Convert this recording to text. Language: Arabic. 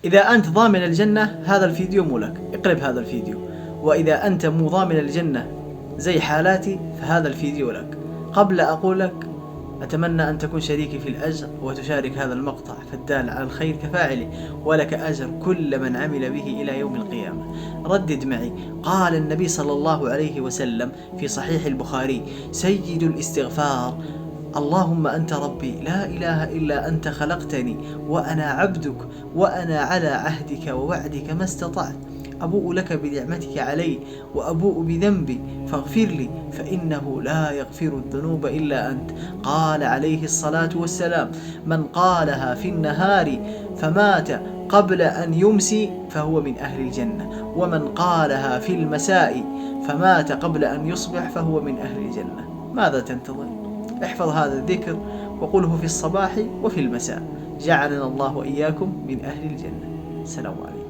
إذا أنت ضامن الجنة هذا الفيديو مو لك، اقلب هذا الفيديو. وإذا أنت مو ضامن الجنة زي حالاتي فهذا الفيديو لك. قبل أقول لك أتمنى أن تكون شريكي في الأجر وتشارك هذا المقطع، فالدال على الخير كفاعله، ولك أجر كل من عمل به إلى يوم القيامة. ردد معي. قال النبي صلى الله عليه وسلم في صحيح البخاري: سيد الاستغفار اللهم أنت ربي لا إله إلا أنت خلقتني وأنا عبدك وأنا على عهدك ووعدك ما استطعت، أبوء لك بنعمتك علي وأبوء بذنبي فاغفر لي فإنه لا يغفر الذنوب إلا أنت. قال عليه الصلاة والسلام: من قالها في النهار فمات قبل أن يمسي فهو من أهل الجنة، ومن قالها في المساء فمات قبل أن يصبح فهو من أهل الجنة. ماذا تنتظر؟ احفظ هذا الذكر وقله في الصباح وفي المساء. جعلنا الله وإياكم من أهل الجنة. السلام عليكم.